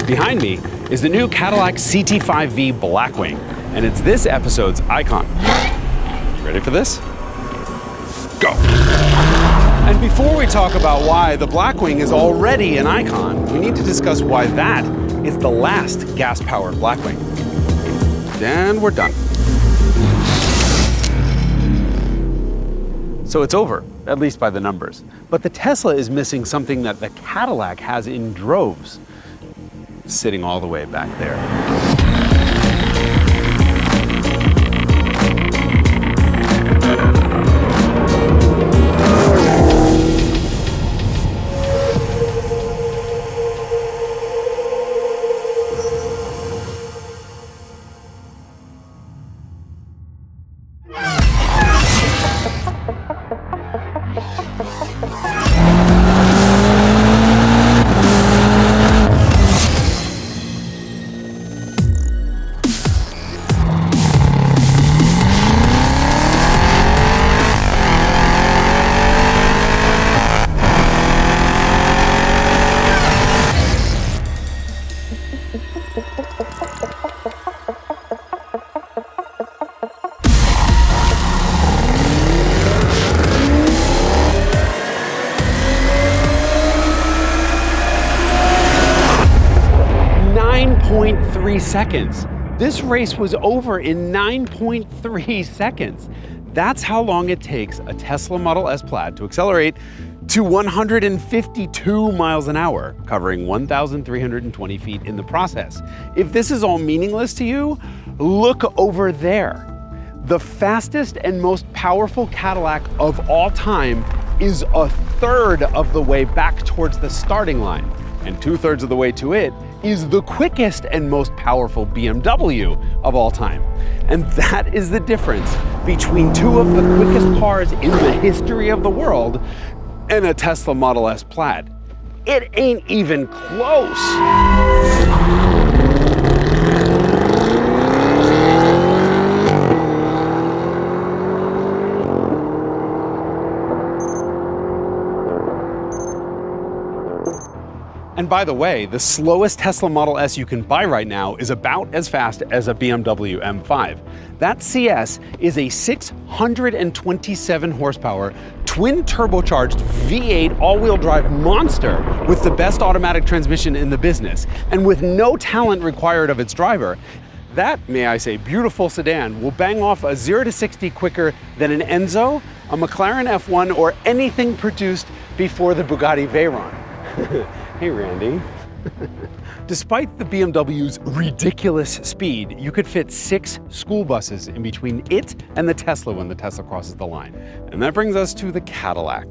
Behind me is the new Cadillac CT5-V Blackwing, and it's this episode's icon. You ready for this? Go! And before we talk about why the Blackwing is already an icon, we need to discuss why that is the last gas-powered Blackwing. And we're done. So it's over, at least by the numbers. But the Tesla is missing something that the Cadillac has in droves, sitting all the way back there. Seconds. This race was over in 9.3 seconds. That's how long it takes a Tesla Model S Plaid to accelerate to 152 miles an hour, covering 1,320 feet in the process. If this is all meaningless to you, look over there. The fastest and most powerful Cadillac of all time is a third of the way back towards the starting line, and 2/3 of the way to it is the quickest and most powerful BMW of all time. And that is the difference between two of the quickest cars in the history of the world and a Tesla Model S Plaid. It ain't even close. And by the way, the slowest Tesla Model S you can buy right now is about as fast as a BMW M5. That CS is a 627 horsepower, twin turbocharged V8 all-wheel drive monster with the best automatic transmission in the business, and with no talent required of its driver. That, may I say, beautiful sedan will bang off a 0 to 60 quicker than an Enzo, a McLaren F1, or anything produced before the Bugatti Veyron. Hey, Randy. Despite the BMW's ridiculous speed, you could fit 6 school buses in between it and the Tesla when the Tesla crosses the line. And that brings us to the Cadillac.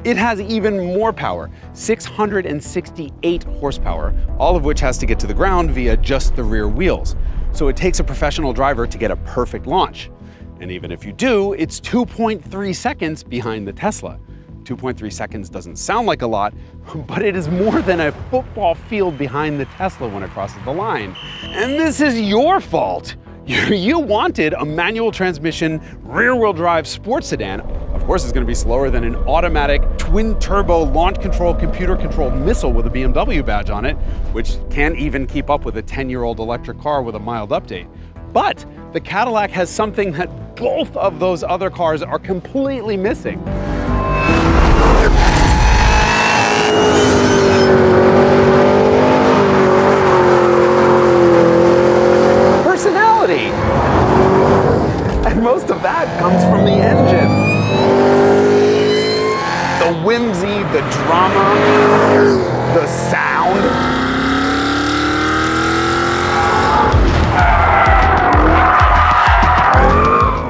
It has even more power, 668 horsepower, all of which has to get to the ground via just the rear wheels. So it takes a professional driver to get a perfect launch. And even if you do, it's 2.3 seconds behind the Tesla. 2.3 seconds doesn't sound like a lot, but it is more than a football field behind the Tesla when it crosses the line. And this is your fault. You wanted a manual transmission, rear-wheel drive sports sedan. Of course, it's going to be slower than an automatic twin-turbo launch control, computer-controlled missile with a BMW badge on it, which can't even keep up with a 10-year-old electric car with a mild update. But the Cadillac has something that both of those other cars are completely missing. Personality! And most of that comes from the engine. The whimsy, the drama, the sound.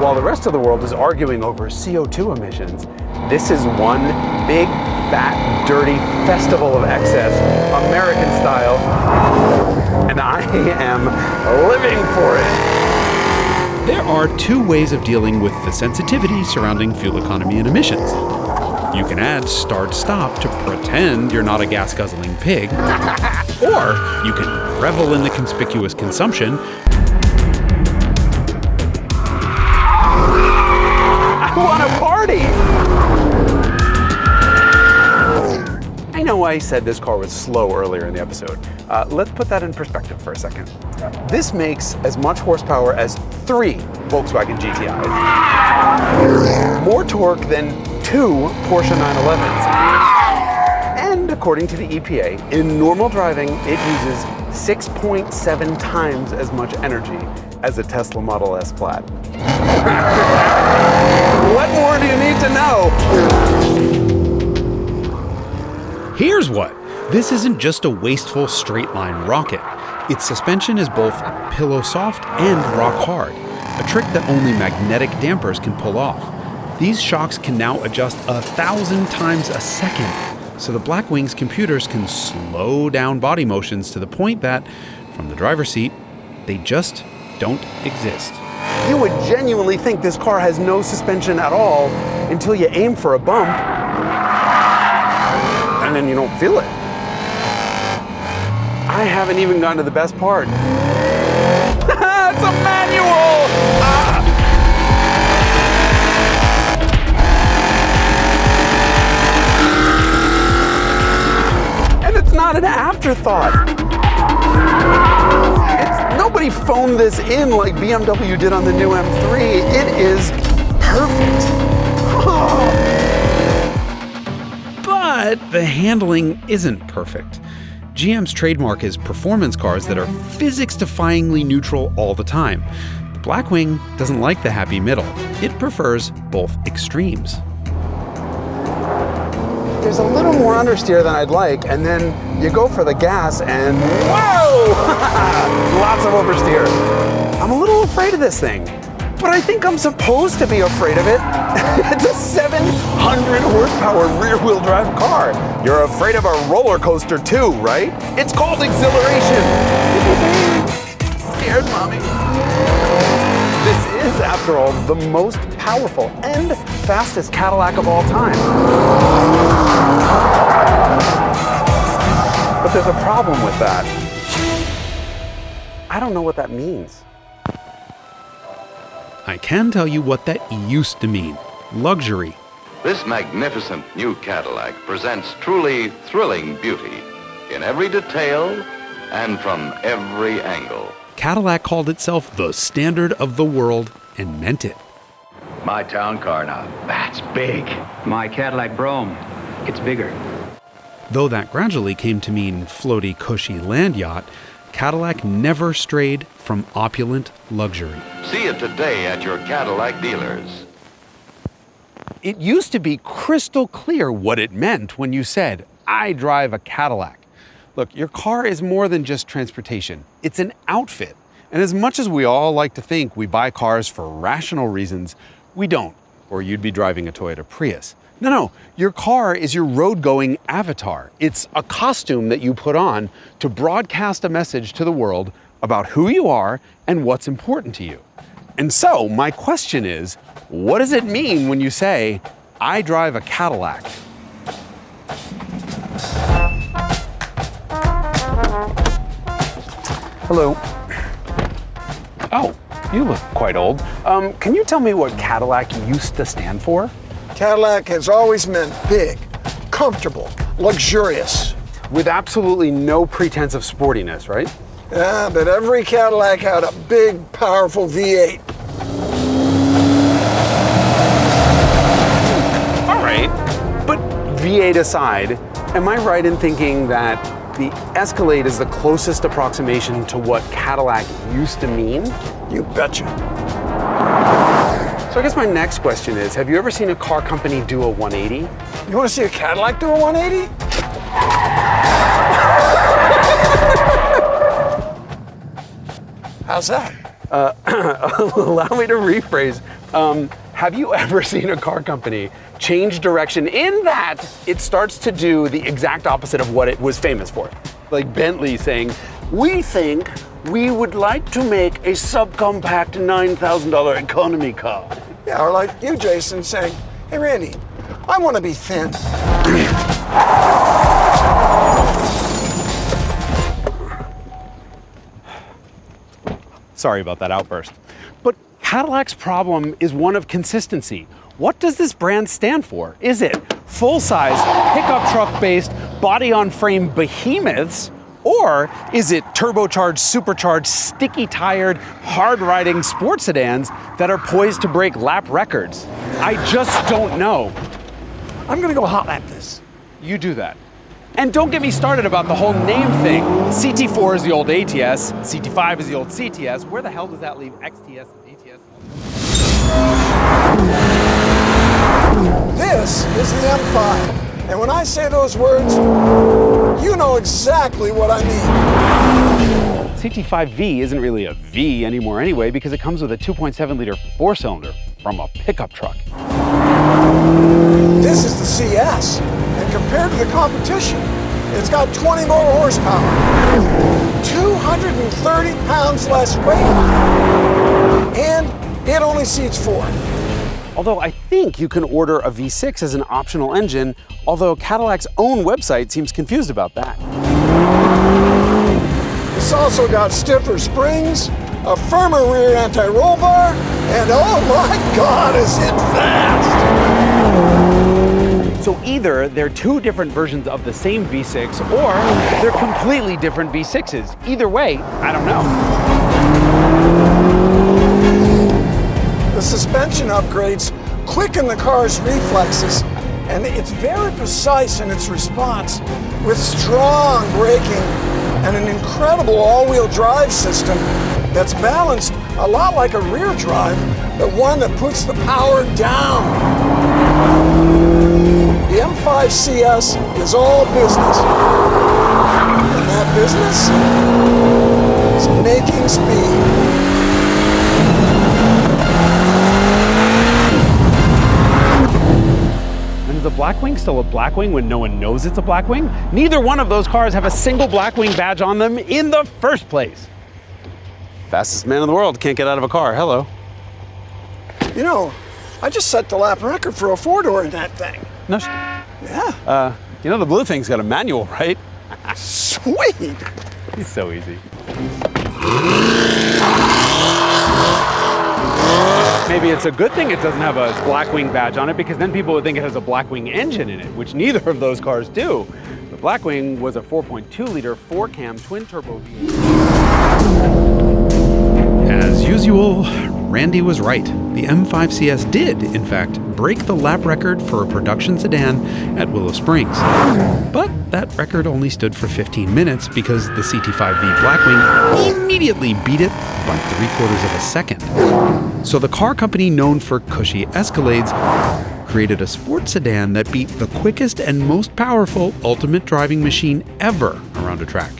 While the rest of the world is arguing over CO2 emissions, this is one big, fat, dirty festival of excess, American style, and I am living for it. There are two ways of dealing with the sensitivity surrounding fuel economy and emissions. You can add start-stop to pretend you're not a gas-guzzling pig, or you can revel in the conspicuous consumption. I want a party! I know I said this car was slow earlier in the episode. Let's put that in perspective for a second. This makes as much horsepower as 3 Volkswagen GTIs. More torque than 2 Porsche 911s. And according to the EPA, in normal driving, it uses 6.7 times as much energy as a Tesla Model S Plaid. What more do you need to know? Here's what. This isn't just a wasteful straight line rocket. Its suspension is both pillow soft and rock hard, a trick that only magnetic dampers can pull off. These shocks can now adjust 1,000 times a second, so the Blackwings computers can slow down body motions to the point that, from the driver's seat, they just don't exist. You would genuinely think this car has no suspension at all until you aim for a bump, and then you don't feel it. I haven't even gotten to the best part. It's a manual! And it's not an afterthought. Nobody phoned this in like BMW did on the new M3. It is perfect. But the handling isn't perfect. GM's trademark is performance cars that are physics-defyingly neutral all the time. The Blackwing doesn't like the happy middle. It prefers both extremes. There's a little more understeer than I'd like, and then you go for the gas and whoa! Lots of oversteer. I'm a little afraid of this thing, but I think I'm supposed to be afraid of it. It's a 700 horsepower rear-wheel drive car. You're afraid of a roller coaster too, right? It's called exhilaration. Scared, mommy. This is, after all, the most powerful and fastest Cadillac of all time. But there's a problem with that. I don't know what that means. I can tell you what that used to mean. Luxury. This magnificent new Cadillac presents truly thrilling beauty in every detail and from every angle. Cadillac called itself the standard of the world and meant it. My town car now, that's big. My Cadillac Brougham, it's bigger. Though that gradually came to mean floaty, cushy land yacht, Cadillac never strayed from opulent luxury. See it today at your Cadillac dealers. It used to be crystal clear what it meant when you said, I drive a Cadillac. Look, your car is more than just transportation. It's an outfit. And as much as we all like to think we buy cars for rational reasons, we don't, or you'd be driving a Toyota Prius. No, your car is your road-going avatar. It's a costume that you put on to broadcast a message to the world about who you are and what's important to you. And so, my question is, what does it mean when you say, I drive a Cadillac? Hello. Oh, you look quite old. Can you tell me what Cadillac used to stand for? Cadillac has always meant big, comfortable, luxurious. With absolutely no pretense of sportiness, right? Yeah, but every Cadillac had a big, powerful V8. All right, but V8 aside, am I right in thinking that the Escalade is the closest approximation to what Cadillac used to mean? You betcha. So I guess my next question is, have you ever seen a car company do a 180? You want to see a Cadillac do a 180? How's that? Allow me to rephrase. Have you ever seen a car company change direction in that it starts to do the exact opposite of what it was famous for? Like Bentley saying, we think we would like to make a subcompact $9,000 economy car. Yeah, or like you, Jason, saying, hey, Randy, I want to be thin. Sorry about that outburst. But Cadillac's problem is one of consistency. What does this brand stand for? Is it full-size, pickup truck-based, body-on-frame behemoths? Or is it turbocharged, supercharged, sticky-tired, hard-riding sports sedans that are poised to break lap records? I just don't know. I'm gonna go hot lap this. You do that. And don't get me started about the whole name thing. CT4 is the old ATS, CT5 is the old CTS. Where the hell does that leave XTS and ATS? This is the M5. And when I say those words, you know exactly what I mean. CT5-V isn't really a V anymore anyway because it comes with a 2.7-liter four-cylinder from a pickup truck. This is the CS. And compared to the competition, it's got 20 more horsepower, 230 pounds less weight, and it only seats 4. Although I think you can order a V6 as an optional engine, although Cadillac's own website seems confused about that. It's also got stiffer springs, a firmer rear anti-roll bar, and oh my God, is it fast! So either they're two different versions of the same V6, or they're completely different V6s. Either way, I don't know. The suspension upgrades quicken the car's reflexes, and it's very precise in its response with strong braking and an incredible all-wheel drive system that's balanced a lot like a rear drive, but one that puts the power down. The M5 CS is all business, and that business is making speed. Is a Blackwing still a Blackwing when no one knows it's a Blackwing? Neither one of those cars have a single Blackwing badge on them in the first place. Fastest man in the world can't get out of a car. Hello. You know, I just set the lap record for a 4-door in that thing. No, Yeah. you know the blue thing's got a manual, right? Sweet. It's so easy. Maybe it's a good thing it doesn't have a Blackwing badge on it, because then people would think it has a Blackwing engine in it, which neither of those cars do. The Blackwing was a 4.2-liter 4-cam twin-turbo V8. As usual, Randy was right. The M5 CS did, in fact, break the lap record for a production sedan at Willow Springs. But that record only stood for 15 minutes because the CT5-V Blackwing immediately beat it by 3/4 of a second. So the car company known for cushy Escalades created a sports sedan that beat the quickest and most powerful ultimate driving machine ever around a track.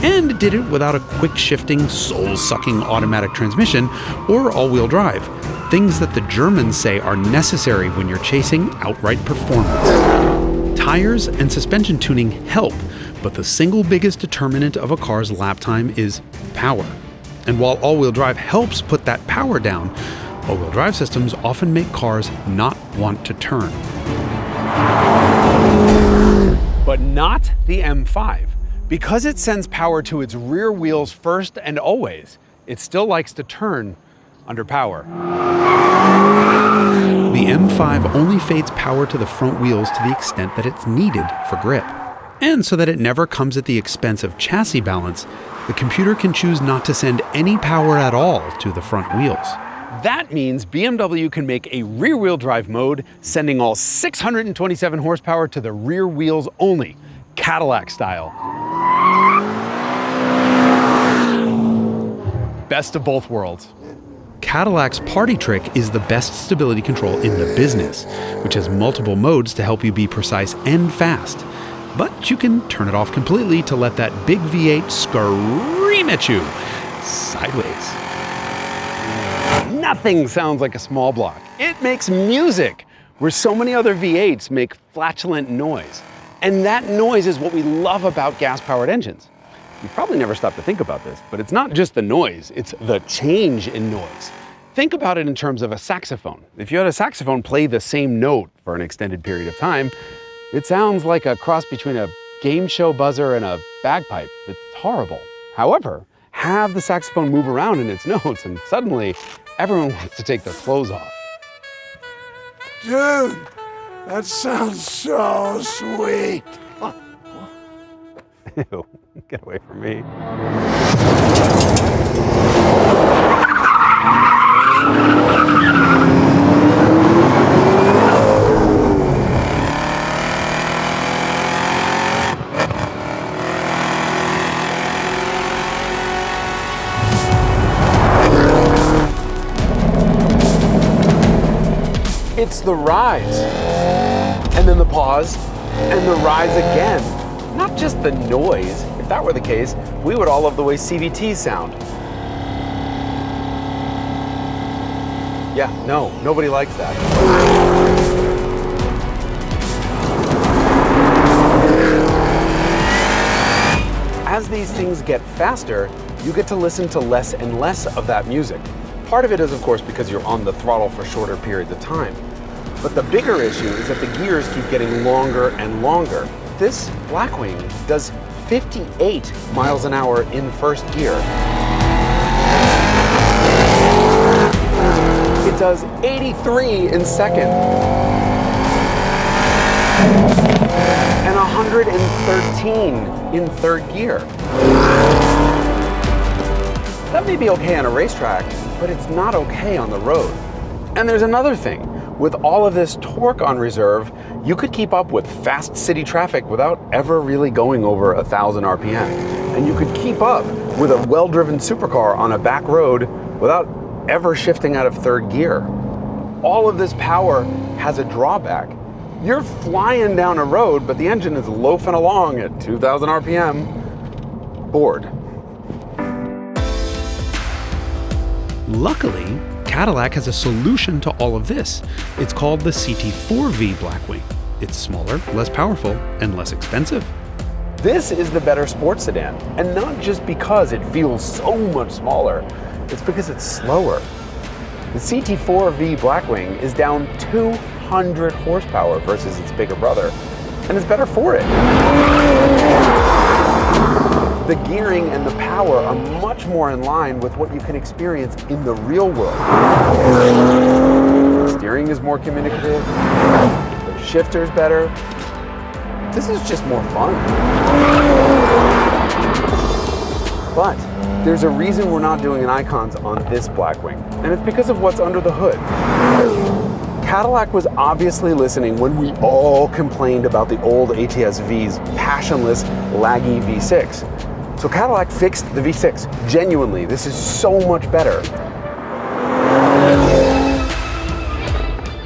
And did it without a quick-shifting, soul-sucking automatic transmission or all-wheel drive, things that the Germans say are necessary when you're chasing outright performance. Tires and suspension tuning help, but the single biggest determinant of a car's lap time is power. And while all-wheel drive helps put that power down, all-wheel drive systems often make cars not want to turn. But not the M5. Because it sends power to its rear wheels first and always, it still likes to turn under power. The M5 only fades power to the front wheels to the extent that it's needed for grip. And so that it never comes at the expense of chassis balance, the computer can choose not to send any power at all to the front wheels. That means BMW can make a rear-wheel drive mode, sending all 627 horsepower to the rear wheels only, Cadillac style. Best of both worlds. Cadillac's party trick is the best stability control in the business, which has multiple modes to help you be precise and fast. But you can turn it off completely to let that big V8 scream at you sideways. Nothing sounds like a small block. It makes music, where so many other V8s make flatulent noise. And that noise is what we love about gas-powered engines. You probably never stop to think about this, but it's not just the noise, it's the change in noise. Think about it in terms of a saxophone. If you had a saxophone play the same note for an extended period of time, it sounds like a cross between a game show buzzer and a bagpipe. It's horrible. However, have the saxophone move around in its notes and suddenly everyone wants to take their clothes off. Dude, that sounds so sweet. Ew, get away from me. It's the rise, and then the pause, and the rise again. Not just the noise. If that were the case, we would all love the way CVTs sound. Yeah, no, nobody likes that. As these things get faster, you get to listen to less and less of that music. Part of it is, of course, because you're on the throttle for shorter periods of time. But the bigger issue is that the gears keep getting longer and longer. This Blackwing does 58 miles an hour in first gear. It does 83 in second. And 113 in third gear. That may be okay on a racetrack, but it's not okay on the road. And there's another thing. With all of this torque on reserve, you could keep up with fast city traffic without ever really going over 1,000 RPM. And you could keep up with a well-driven supercar on a back road without ever shifting out of third gear. All of this power has a drawback. You're flying down a road, but the engine is loafing along at 2,000 RPM. Bored. Luckily, Cadillac has a solution to all of this. It's called the CT4-V Blackwing. It's smaller, less powerful, and less expensive. This is the better sports sedan, and not just because it feels so much smaller, it's because it's slower. The CT4-V Blackwing is down 200 horsepower versus its bigger brother, and it's better for it. The gearing and the power are much more in line with what you can experience in the real world. The steering is more communicative, the shifter's better. This is just more fun. But there's a reason we're not doing an Icons on this Blackwing, and it's because of what's under the hood. Cadillac was obviously listening when we all complained about the old ATS-V's passionless, laggy V6. So Cadillac fixed the V6. Genuinely, this is so much better.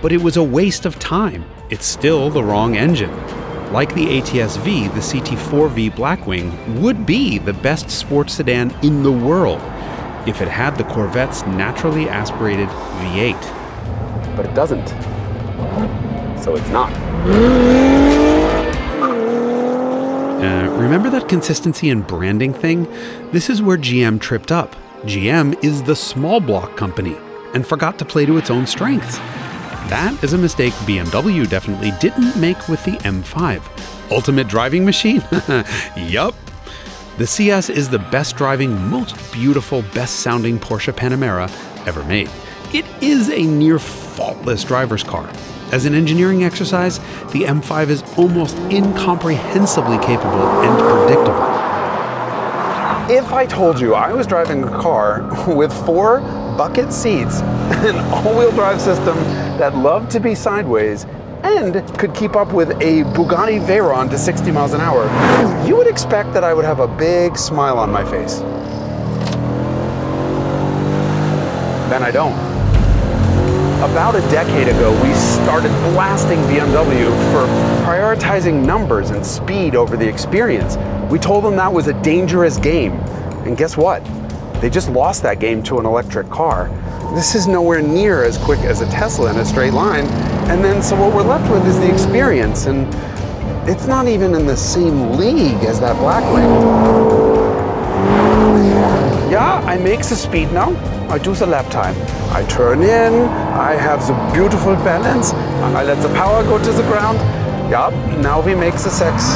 But it was a waste of time. It's still the wrong engine. Like the ATS-V, the CT4-V Blackwing would be the best sports sedan in the world if it had the Corvette's naturally aspirated V8. But it doesn't. So it's not. Remember that consistency and branding thing? This is where GM tripped up. GM is the small block company and forgot to play to its own strengths. That is a mistake BMW definitely didn't make with the M5. Ultimate driving machine? Yup. The CS is the best driving, most beautiful, best sounding Porsche Panamera ever made. It is a near faultless driver's car. As an engineering exercise, the M5 is almost incomprehensibly capable and predictable. If I told you I was driving a car with 4 bucket seats, an all-wheel drive system that loved to be sideways, and could keep up with a Bugatti Veyron to 60 miles an hour, you would expect that I would have a big smile on my face. Then I don't. About a decade ago, we started blasting BMW for prioritizing numbers and speed over the experience. We told them that was a dangerous game. And guess what? They just lost that game to an electric car. This is nowhere near as quick as a Tesla in a straight line. And then, so what we're left with is the experience. And it's not even in the same league as that Blackwing. Yeah, I make the speed now. I do the lap time. I turn in, I have the beautiful balance, I let the power go to the ground. Yup, now we make the sex.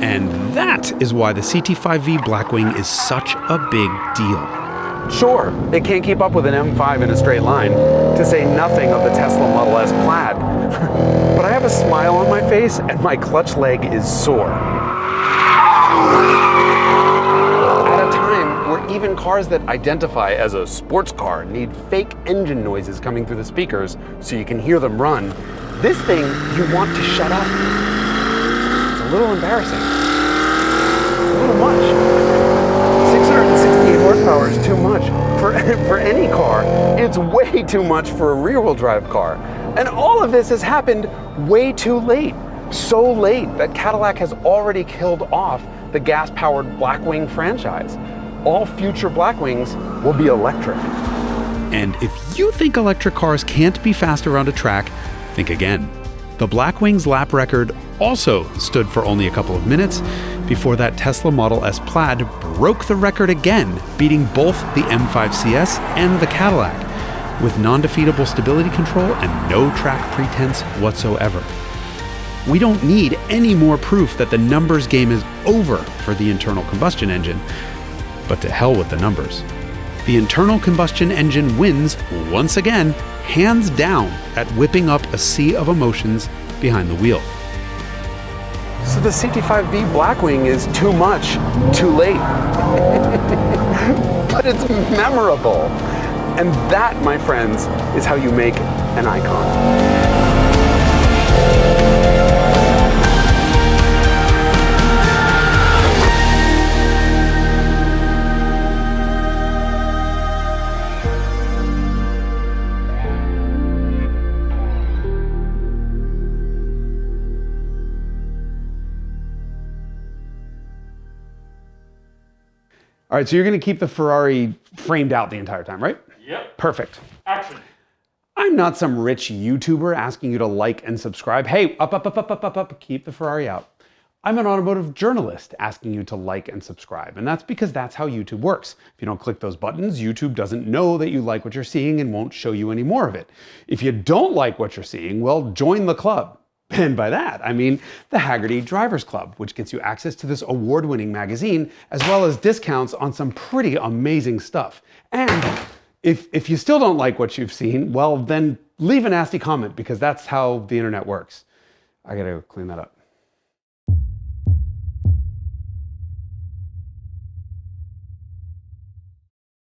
And that is why the CT5-V Blackwing is such a big deal. Sure, it can't keep up with an M5 in a straight line, to say nothing of the Tesla Model S Plaid. But I have a smile on my face and my clutch leg is sore. At a time where even cars that identify as a sports car need fake engine noises coming through the speakers so you can hear them run, this thing you want to shut up. It's a little embarrassing. A little much. 668 horsepower is too much for any car. It's way too much for a rear-wheel drive car. And all of this has happened way too late. So late that Cadillac has already killed off the gas-powered Blackwing franchise. All future Blackwings will be electric. And if you think electric cars can't be fast around a track, think again. The Blackwings lap record also stood for only a couple of minutes before that Tesla Model S Plaid broke the record again, beating both the M5 CS and the Cadillac, with non-defeatable stability control and no track pretense whatsoever. We don't need any more proof that the numbers game is over for the internal combustion engine, but to hell with the numbers. The internal combustion engine wins once again, hands down, at whipping up a sea of emotions behind the wheel. So the CT5-V Blackwing is too much, too late. But it's memorable. And that, my friends, is how you make an icon. All right, so you're going to keep the Ferrari framed out the entire time, right? Yep. Perfect. Action. I'm not some rich YouTuber asking you to like and subscribe. Hey, up, keep the Ferrari out. I'm an automotive journalist asking you to like and subscribe, and that's because that's how YouTube works. If you don't click those buttons, YouTube doesn't know that you like what you're seeing and won't show you any more of it. If you don't like what you're seeing, well, join the club. And by that, I mean the Hagerty Drivers Club, which gets you access to this award-winning magazine, as well as discounts on some pretty amazing stuff. And if you still don't like what you've seen, well, then leave a nasty comment, because that's how the internet works. I gotta go clean that up.